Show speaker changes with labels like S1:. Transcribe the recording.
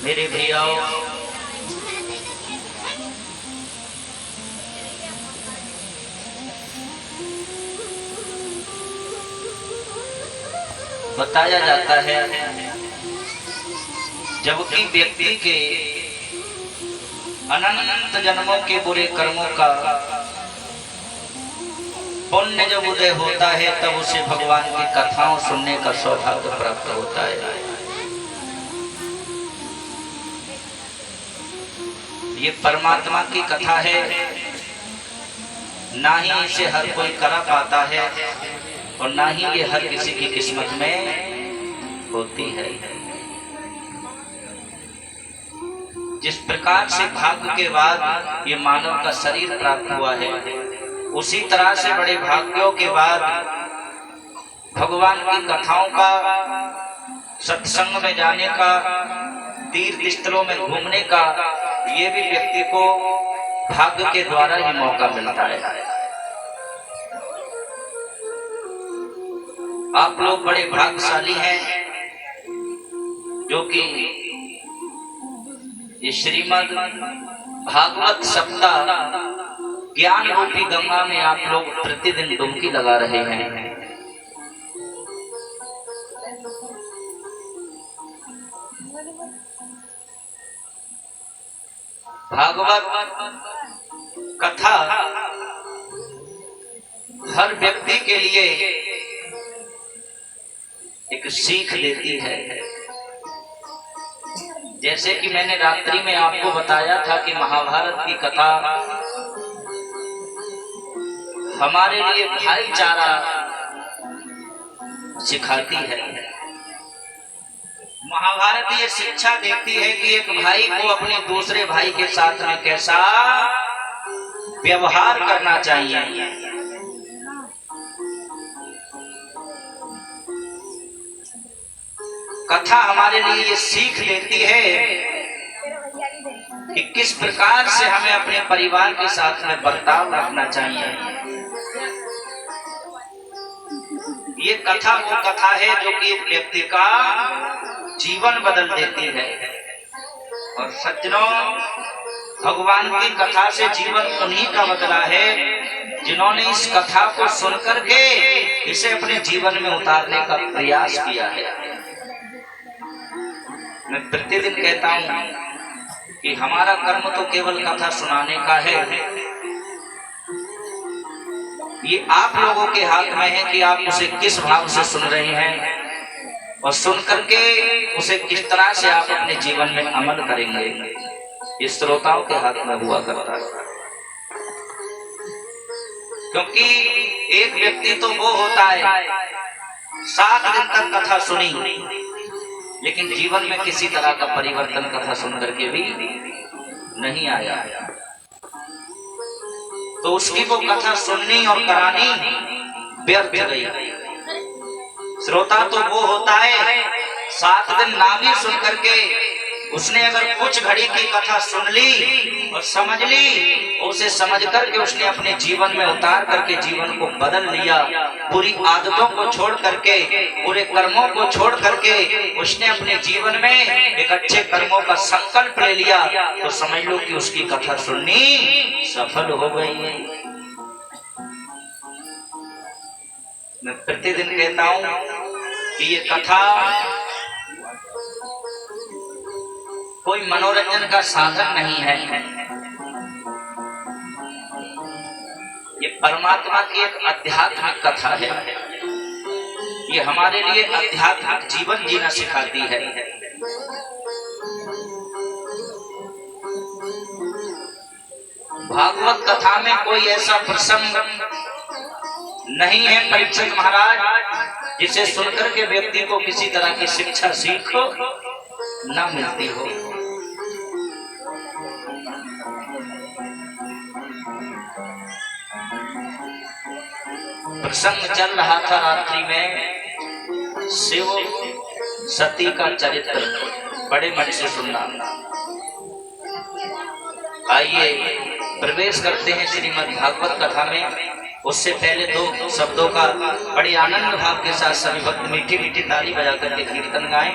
S1: मेरे भैयाओं, बताया जाता है जबकि व्यक्ति के अनंत जन्मों के बुरे कर्मों का पुण्य जब उदय होता है तब उसे भगवान की कथाओं सुनने का सौभाग्य प्राप्त होता है। ये परमात्मा की कथा है, ना ही इसे हर कोई करा पाता है और ना ही ये हर किसी की किस्मत में होती है। जिस प्रकार से भाग्य के बाद ये मानव का शरीर प्राप्त हुआ है, उसी तरह से बड़े भाग्यों के बाद भगवान की कथाओं का, सत्संग में जाने का, तीर्थ स्थलों में घूमने का, ये भी व्यक्ति को भाग्य के द्वारा ही मौका मिलता है। आप लोग बड़े भाग्यशाली हैं जो कि ये श्रीमद् भागवत सप्ताह ज्ञान रूपी गंगा में आप लोग प्रतिदिन डुबकी लगा रहे हैं। भागवत कथा हर व्यक्ति के लिए एक सीख देती है। जैसे कि मैंने रात्रि में आपको बताया था कि महाभारत की कथा हमारे लिए भाईचारा सिखाती है। महाभारत ये शिक्षा देती है कि एक भाई को अपने दूसरे भाई के साथ में कैसा व्यवहार करना चाहिए। कथा हमारे लिए ये सीख देती है कि किस प्रकार से हमें अपने परिवार के साथ में बर्ताव रखना चाहिए। ये कथा वो कथा है जो कि एक व्यक्ति का जीवन बदल देती है। और सज्जनों, भगवान की कथा से जीवन उन्हीं का बदला है जिन्होंने इस कथा को सुनकर के इसे अपने जीवन में उतारने का प्रयास किया है। मैं प्रतिदिन कहता हूं कि हमारा कर्म तो केवल कथा सुनाने का है। ये आप लोगों के हाथ में है कि आप उसे किस भाव से सुन रहे हैं और सुन करके उसे किस तरह से आप अपने जीवन में अमल करेंगे। ये श्रोताओं के हाथ में हुआ करता है। क्योंकि एक व्यक्ति तो वो होता है 7 दिन तक कथा सुनी, लेकिन जीवन में किसी तरह का परिवर्तन कथा सुन करके भी नहीं आया, तो उसकी वो कथा सुननी और करानी व्यर्थ गई। श्रोता तो वो होता है 7 दिन नाम ही सुन करके उसने अगर कुछ घड़ी की कथा सुन ली और समझ ली, उसे समझ करके उसने अपने जीवन में उतार करके जीवन को बदल लिया। बुरी आदतों को छोड़ करके, बुरे कर्मों को छोड़ करके उसने अपने जीवन में एक अच्छे कर्मों का संकल्प ले लिया, तो समझ लो कि उसकी कथा सुननी सफल हो गई है। मैं प्रतिदिन कहता हूं कि ये कथा कोई मनोरंजन का साधन नहीं है। ये परमात्मा की एक आध्यात्मिक कथा है। ये हमारे लिए आध्यात्मिक जीवन जीना सिखाती है। भागवत कथा में कोई ऐसा प्रसंग नहीं है परीक्षित महाराज जिसे सुनकर के व्यक्ति को किसी तरह की शिक्षा सीख न मिलती हो। प्रसंग चल रहा था रात्रि में, शिव सती का चरित्र बड़े मन से सुनना। आइए प्रवेश करते हैं श्रीमद् भागवत कथा में। उससे पहले 2 शब्दों का बड़े आनंद भाव के साथ सभी भक्त मीठी मीठी ताली बजा करके कीर्तन गाएं।